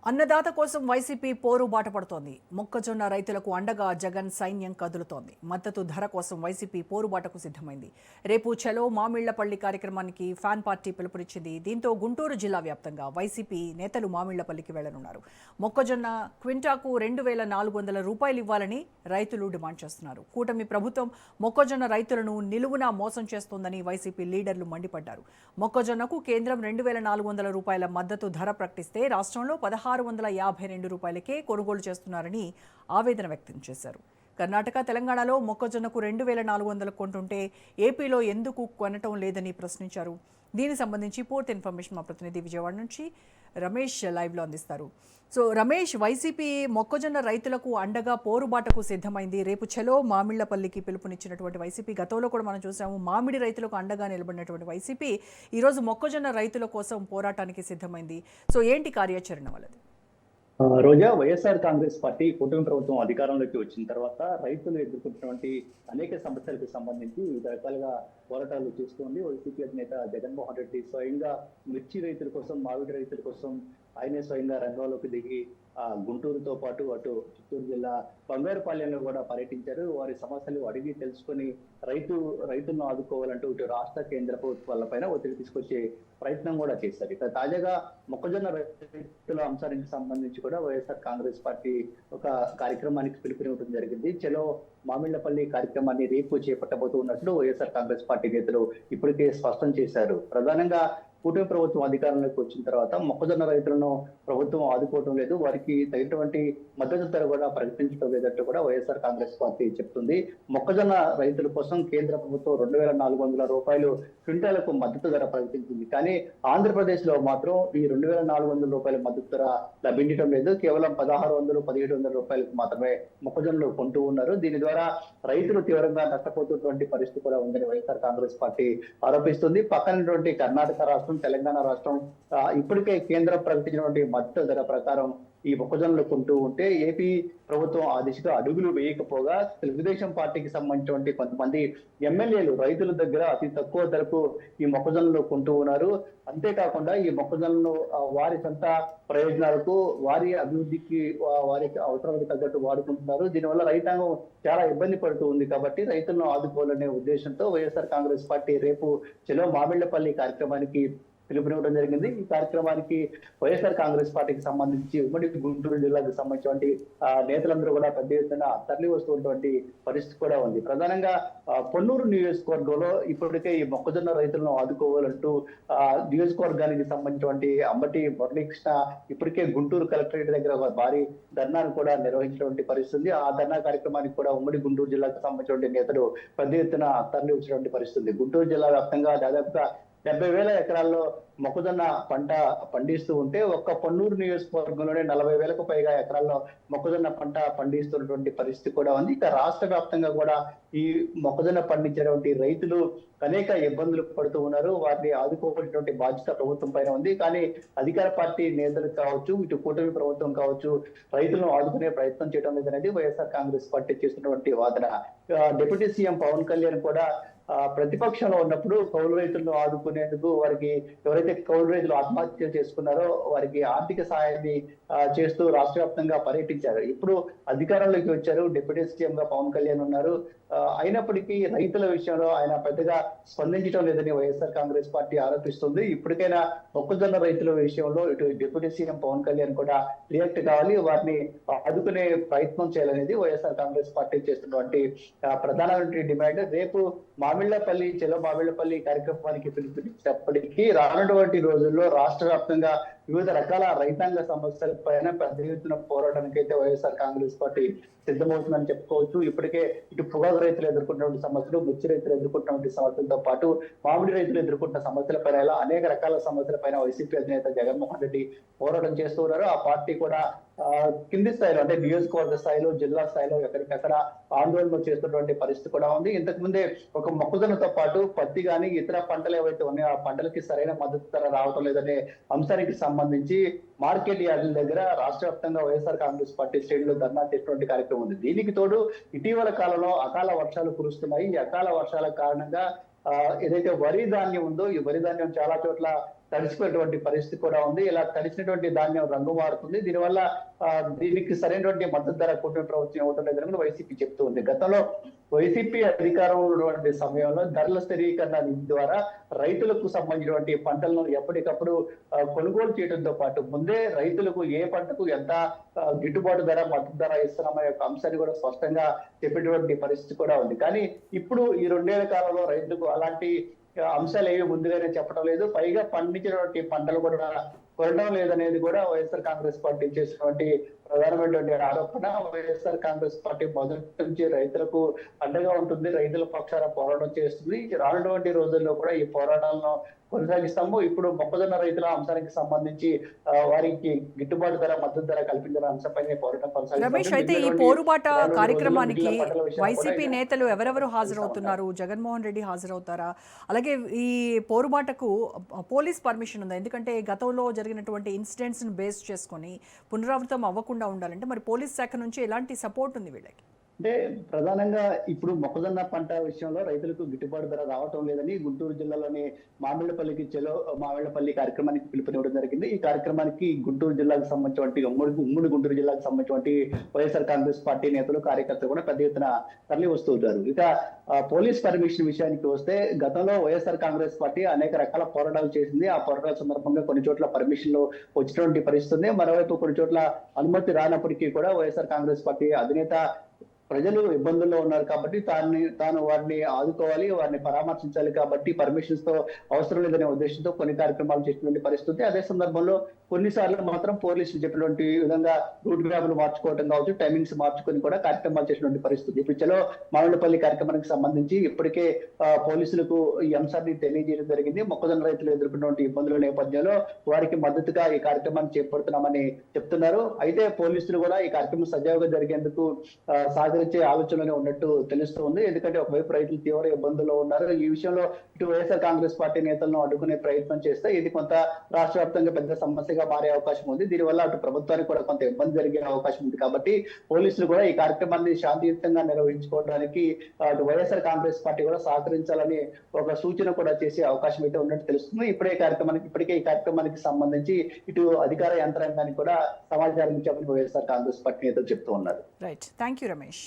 అన్నదాత కోసం వైసీపీ పోరు బాట పడుతోంది. మొక్కజొన్న రైతులకు అండగా జగన్ సైన్యం కదులుతోంది. మద్దతు ధర కోసం వైసీపీ పోరుబాటకు సిద్ధమైంది. రేపు చలో మామిళ్లపల్లి కార్యక్రమానికి ఫ్యాన్ పార్టీ పిలుపునిచ్చింది. దీంతో గుంటూరు జిల్లా వ్యాప్తంగా వైసీపీ నేతలు మామిళ్లపల్లికి వెళ్లనున్నారు. మొక్కజొన్న క్వింటాకు 2,400 రూపాయలు ఇవ్వాలని రైతులు డిమాండ్ చేస్తున్నారు. కూటమి ప్రభుత్వం మొక్కజొన్న రైతులను నిలువునా మోసం చేస్తోందని వైసీపీ లీడర్లు మండిపడ్డారు. మొక్కజొన్నకు కేంద్రం 2,400 రూపాయల మద్దతు ధర ప్రకటిస్తే రాష్ట్రంలో 1,652 రూపాయలకే కొనుగోలు చేస్తున్నారని ఆవేదన వ్యక్తం చేశారు. కర్ణాటక, తెలంగాణలో మొక్కజొన్నకు 2,400 కొంటుంటే ఏపీలో ఎందుకు కొనటం లేదని ప్రశ్నించారు. దీనికి సంబంధించి పూర్తి ఇన్ఫర్మేషన్ మా ప్రతినిధి విజయవాడ నుంచి రమేష్ లైవ్లో అందిస్తారు. సో రమేష్, వైసీపీ మొక్కజొన్న రైతులకు అండగా పోరుబాటకు సిద్ధమైంది. రేపు చలో మామిళ్లపల్లికి పిలుపునిచ్చినటువంటి వైసీపీ, గతంలో కూడా మనం చూసాము మామిడి రైతులకు అండగా నిలబడినటువంటి వైసీపీ ఈరోజు మొక్కజొన్న రైతుల కోసం పోరాటానికి సిద్ధమైంది. సో ఏంటి కార్యాచరణ వాళ్ళది? రోజా, వైఎస్ఆర్ కాంగ్రెస్ పార్టీ కూటమి ప్రభుత్వం అధికారంలోకి వచ్చిన తర్వాత రైతులు ఎదుర్కొంటున్నటువంటి అనేక సమస్యలకు సంబంధించి వివిధ రకాలుగా పోరాటాలు చేస్తోంది. వైసీపీ అధినేత జగన్మోహన్ రెడ్డి స్వయంగా మిర్చి రైతుల కోసం, మామిడి రైతుల కోసం ఆయనే స్వయంగా రంగంలోకి దిగి గుంటూరుతో పాటు అటు చిత్తూరు జిల్లా బంగారుపాలెంలో కూడా పర్యటించారు. వారి సమస్యలు అడిగి తెలుసుకొని రైతులను ఆదుకోవాలంటూ ఇటు రాష్ట్ర కేంద్ర ప్రభుత్వాలపైన ఒత్తిడి తీసుకొచ్చే ప్రయత్నం కూడా చేశారు. ఇక తాజాగా మొక్కజొన్న రైతుల అంశానికి సంబంధించి కూడా వైఎస్ఆర్ కాంగ్రెస్ పార్టీ ఒక కార్యక్రమానికి పిలుపునివ్వడం జరిగింది. చలో మామిళ్లపల్లి కార్యక్రమాన్ని రేపు చేపట్టబోతున్నట్లు వైఎస్ఆర్ కాంగ్రెస్ పార్టీ నేతలు ఇప్పటికే స్పష్టం చేశారు. ప్రధానంగా కూటమి ప్రభుత్వం అధికారంలోకి వచ్చిన తర్వాత మొక్కజొన్న రైతులను ప్రభుత్వం ఆదుకోవడం లేదు, వారికి తగినటువంటి మద్దతు ధర కూడా ప్రకటించడం లేదంటూ కూడా వైఎస్ఆర్ కాంగ్రెస్ పార్టీ చెప్తుంది. మొక్కజొన్న రైతుల కోసం కేంద్ర ప్రభుత్వం 2,400 రూపాయలు క్వింటాలకు మద్దతు ధర ప్రకటించింది. కానీ ఆంధ్రప్రదేశ్ లో మాత్రం ఈ 2,400 రూపాయల మద్దతు ధర లభించడం లేదు. కేవలం 1,600, 1,700 రూపాయలకు మాత్రమే మొక్కజొన్నలు కొంటూ ఉన్నారు. దీని ద్వారా రైతులు తీవ్రంగా నష్టపోతున్నటువంటి పరిస్థితి కూడా ఉందని వైఎస్ఆర్ కాంగ్రెస్ పార్టీ ఆరోపిస్తుంది. పక్కనటువంటి కర్ణాటక రాష్ట్రం, తెలంగాణ రాష్ట్రం ఇప్పటికే కేంద్రం ప్రకటించినటువంటి మద్దతు ధర ప్రకారం ఈ మొక్కజొన్నలు కొంటూ ఉంటే ఏపీ ప్రభుత్వం ఆ దిశగా అడుగులు వేయకపోగా తెలుగుదేశం పార్టీకి సంబంధించినటువంటి కొంతమంది ఎమ్మెల్యేలు రైతుల దగ్గర అతి తక్కువ ధరకు ఈ మొక్కజొన్నలు కొంటూ ఉన్నారు. అంతేకాకుండా ఈ మొక్కజొన్నలు వారి సొంత ప్రయోజనాలకు, వారి అభివృద్ధికి, వారి అవసరాలకు తగ్గట్టు వాడుకుంటున్నారు. దీనివల్ల రైతాంగం చాలా ఇబ్బంది పడుతూ ఉంది. కాబట్టి రైతులను ఆదుకోవాలనే ఉద్దేశంతో వైఎస్ఆర్ కాంగ్రెస్ పార్టీ రేపు చలో మామిళ్లపల్లి కార్యక్రమానికి పిలుపునివ్వడం జరిగింది. ఈ కార్యక్రమానికి వైఎస్ఆర్ కాంగ్రెస్ పార్టీకి సంబంధించి ఉమ్మడి గుంటూరు జిల్లాకు సంబంధించినటువంటి నేతలందరూ కూడా పెద్ద ఎత్తున తరలి వస్తున్నటువంటి పరిస్థితి కూడా ఉంది. ప్రధానంగా పొన్నూరు నియోజకవర్గంలో ఇప్పటికే ఈ మొక్కజొన్న రైతులను ఆదుకోవాలంటూ నియోజకవర్గానికి సంబంధించినటువంటి అంబటి మురళీకృష్ణ ఇప్పటికే గుంటూరు కలెక్టరేట్ దగ్గర ఒక భారీ ధర్నాను కూడా నిర్వహించినటువంటి పరిస్థితి. ఆ ధర్నా కార్యక్రమానికి కూడా ఉమ్మడి గుంటూరు జిల్లాకు సంబంధించినటువంటి నేతలు పెద్ద ఎత్తున తరలి వచ్చినటువంటి పరిస్థితి. గుంటూరు జిల్లా వ్యాప్తంగా దాదాపుగా 70,000 ఎకరాల్లో మొక్కజొన్న పంట పండిస్తూ ఉంటే ఒక్క పొన్నూరు నియోజకవర్గంలోనే 40,000కు పైగా ఎకరాల్లో మొక్కజొన్న పంట పండిస్తున్నటువంటి పరిస్థితి కూడా ఉంది. ఇక రాష్ట్ర వ్యాప్తంగా కూడా ఈ మొక్కజొన్న పండించేటువంటి రైతులు అనేక ఇబ్బందులు పడుతూ ఉన్నారు. వారిని ఆదుకోవాల్సినటువంటి బాధ్యత ప్రభుత్వం పైన ఉంది. కానీ అధికార పార్టీ నేతలు కావచ్చు, ఇటు కూటమి ప్రభుత్వం కావచ్చు, రైతులను ఆదుకునే ప్రయత్నం చేయడం లేదనేది వైఎస్ఆర్ కాంగ్రెస్ పార్టీ చేస్తున్నటువంటి వాదన. డిప్యూటీ సీఎం పవన్ కళ్యాణ్ కూడా ప్రతిపక్షంలో ఉన్నప్పుడు కౌలు రైతులను ఆదుకునేందుకు వారికి ఎవరైతే కౌలు రైతులు ఆత్మహత్య చేసుకున్నారో వారికి ఆర్థిక సహాయాన్ని చేస్తూ రాష్ట్ర వ్యాప్తంగా పర్యటించారు. ఇప్పుడు అధికారంలోకి వచ్చారు, డిప్యూటీ సీఎం గా పవన్ కళ్యాణ్ ఉన్నారు. అయినప్పటికీ రైతుల విషయంలో ఆయన పెద్దగా స్పందించడం లేదని వైఎస్ఆర్ కాంగ్రెస్ పార్టీ ఆరోపిస్తుంది. ఇప్పటికైనా మొక్కజొన్న రైతుల విషయంలో ఇటు డిప్యూటీ సీఎం పవన్ కళ్యాణ్ కూడా రియాక్ట్ కావాలి, వారిని ఆదుకునే ప్రయత్నం చేయాలనేది వైఎస్ఆర్ కాంగ్రెస్ పార్టీ చేస్తున్నటువంటి ప్రధానమైన డిమాండ్. రేపు చలో మామిళ్లపల్లి కార్యక్రమానికి పిలుపునిచ్చినప్పటికీ రానున్నటువంటి రోజుల్లో రాష్ట్ర వ్యాప్తంగా వివిధ రకాల రైతాంగ సమస్యల పైన పెద్ద ఎత్తున పోరాటానికి అయితే వైఎస్ఆర్ కాంగ్రెస్ పార్టీ సిద్ధమవుతుందని చెప్పుకోవచ్చు. ఇప్పటికే ఇటు పొగాకు రైతులు ఎదుర్కొంటున్న సమస్యలు, మిర్చి రైతులు ఎదుర్కొంటున్న సమస్యలతో పాటు మామిడి రైతులు ఎదుర్కొంటున్న సమస్యల పైన, ఇలా అనేక రకాల సమస్యల పైన వైసీపీ అధినేత జగన్మోహన్ రెడ్డి పోరాటం చేస్తూ ఉన్నారు. ఆ పార్టీ కూడా కింది స్థాయిలో అంటే నియోజకవర్గ స్థాయిలో, జిల్లా స్థాయిలో ఎక్కడికక్కడ ఆందోళన చేస్తున్నటువంటి పరిస్థితి కూడా ఉంది. ఇంతకు ముందే ఒక మొక్కజొన్నతో పాటు పత్తి కానీ ఇతర పంటలు ఏవైతే ఉన్నాయో ఆ పంటలకి సరైన మద్దతు ధర రావటం లేదనే అంశానికి సంబంధించి మార్కెట్ యార్డుల దగ్గర రాష్ట్ర వ్యాప్తంగా వైఎస్ఆర్ కాంగ్రెస్ పార్టీ శ్రేణులు ధర్నా చేసినటువంటి కార్యక్రమం ఉంది. దీనికి తోడు ఇటీవల కాలంలో అకాల వర్షాలు కురుస్తున్నాయి. ఈ అకాల వర్షాల కారణంగా ఏదైతే వరి ధాన్యం ఉందో ఈ వరి ధాన్యం చాలా చోట్ల తడిసిపోయేటువంటి పరిస్థితి కూడా ఉంది. ఇలా తడిసినటువంటి ధాన్యం రంగు మారుతుంది. దీనివల్ల దీనికి సరైనటువంటి మద్దతు ధర కూటమి ప్రభుత్వం ఇవ్వడం లేదని కూడా వైసీపీ చెప్తూ ఉంది. గతంలో వైసీపీ అధికారం ఉన్నటువంటి సమయంలో ధరల స్థిరీకరణ నిధి ద్వారా రైతులకు సంబంధించినటువంటి పంటలను ఎప్పటికప్పుడు కొనుగోలు చేయడంతో పాటు ముందే రైతులకు ఏ పంటకు ఎంత గిట్టుబాటు ధర మద్దతు ధర ఇస్తున్నామనే యొక్క అంశాన్ని కూడా స్పష్టంగా చెప్పేటువంటి పరిస్థితి కూడా ఉంది. కానీ ఇప్పుడు ఈ 2 ఏళ్ల కాలంలో రైతులకు అలాంటి అంశాలు ఏవి ముందుగానే చెప్పడం లేదు. పైగా పండించినటువంటి పంటలు కూడా కొనడం లేదనేది కూడా వైఎస్ఆర్ కాంగ్రెస్ పార్టీ చేసినటువంటి ప్రధానమైనటువంటి ఆరోపణ. వైఎస్ఆర్ కాంగ్రెస్ పార్టీ మొదటి నుంచి రైతులకు అండగా ఉంటుంది, రైతుల పక్షాన పోరాటం చేస్తుంది. రానున్నటువంటి రోజుల్లో కూడా ఈ పోరాటాలను కొనసాగిస్తాము. ఇప్పుడు మొక్కజొన్న రైతుల అంశానికి సంబంధించి వారికి గిట్టుబాటు ధర మద్దతు ధర కల్పించిన అంశంపైనే పోరాటం కొనసాగిస్తాము. రమేష్, అయితే ఈ పోరుబాట కార్యక్రమానికి వైసీపీ నేతలు ఎవరెవరు హాజరవుతున్నారు? జగన్మోహన్ రెడ్డి హాజరవుతారా? అలాగే ఈ పోరుబాటకు పోలీస్ పర్మిషన్ ఉందా? ఎందుకంటే గతంలో జరిగినటువంటి ఇన్సిడెంట్స్ ని బేస్ చేసుకొని పునరావృతం అవ్వకుండా ఉండాలంటే మరి పోలీస్ శాఖ నుంచి ఎలాంటి సపోర్ట్ ఉంది వీళ్ళకి? అంటే ప్రధానంగా ఇప్పుడు మొక్కజొన్న పంట విషయంలో రైతులకు గిట్టుబాటు ధర రావటం లేదని గుంటూరు జిల్లాలోని మామిళ్లపల్లికి చెలో మామిళ్లపల్లి కార్యక్రమానికి పిలుపునివ్వడం జరిగింది. ఈ కార్యక్రమానికి గుంటూరు జిల్లాకు సంబంధించినటువంటి ఉమ్మడి గుంటూరు జిల్లాకు సంబంధించినటువంటి వైఎస్ఆర్ కాంగ్రెస్ పార్టీ నేతలు కార్యకర్తలు కూడా పెద్ద ఎత్తున తరలి వస్తూ ఉంటారు. ఇక పోలీస్ పర్మిషన్ విషయానికి వస్తే గతంలో వైఎస్ఆర్ కాంగ్రెస్ పార్టీ అనేక రకాల పోరాటాలు చేసింది. ఆ పోరాటాల సందర్భంగా కొన్ని చోట్ల పర్మిషన్లు వచ్చినటువంటి పరిస్థితి. మరోవైపు కొన్ని చోట్ల అనుమతి రానప్పటికీ కూడా వైఎస్ఆర్ కాంగ్రెస్ పార్టీ అధినేత ప్రజలు ఇబ్బందుల్లో ఉన్నారు కాబట్టి తాను వారిని ఆదుకోవాలి, వారిని పరామర్శించాలి కాబట్టి పర్మిషన్స్ తో అవసరం లేదనే ఉద్దేశంతో కొన్ని కార్యక్రమాలు చేసినటువంటి పరిస్థితి. అదే సందర్భంలో కొన్నిసార్లు మాత్రం పోలీసులు చెప్పినటువంటి విధంగా రూట్ మ్యాప్లు మార్చుకోవడం కావచ్చు, టైమింగ్స్ మార్చుకొని కూడా కార్యక్రమాలు చేసినటువంటి పరిస్థితి. ఇప్పుడు చలో మామిళ్లపల్లి కార్యక్రమానికి సంబంధించి ఇప్పటికే పోలీసులకు ఈ అంశాన్ని తెలియజేయడం జరిగింది. మొక్కజొన్న రైతులు ఎదుర్కొన్నటువంటి ఇబ్బందుల నేపథ్యంలో వారికి మద్దతుగా ఈ కార్యక్రమాన్ని చేపడుతున్నామని చెప్తున్నారు. అయితే పోలీసులు కూడా ఈ కార్యక్రమం సజావుగా జరిగేందుకు సహకరించే ఆలోచనలోనే ఉన్నట్టు తెలుస్తూ ఉంది. ఎందుకంటే ఒకవైపు రైతులు తీవ్ర ఇబ్బందుల్లో ఉన్నారు. ఈ విషయంలో ఇటు వైఎస్ఆర్ కాంగ్రెస్ పార్టీ నేతలను అడ్డుకునే ప్రయత్నం చేస్తే ఇది కొంత రాష్ట్ర వ్యాప్తంగా పెద్ద సమస్యగా మారే అవకాశం ఉంది. దీనివల్ల అటు ప్రభుత్వానికి కూడా కొంత ఇబ్బంది జరిగే అవకాశం ఉంది. కాబట్టి పోలీసులు కూడా ఈ కార్యక్రమాన్ని శాంతియుతంగా నిర్వహించుకోవడానికి అటు వైఎస్ఆర్ కాంగ్రెస్ పార్టీ కూడా సహకరించాలని ఒక సూచన కూడా చేసే అవకాశం అయితే ఉన్నట్టు తెలుస్తుంది. ఇప్పటికే ఈ కార్యక్రమానికి సంబంధించి ఇటు అధికార యంత్రాంగానికి కూడా సమాచారం ఇచ్చామని వైఎస్ఆర్ కాంగ్రెస్ పార్టీ నేతలు చెప్తూ ఉన్నారు. Right, thank you Ramesh.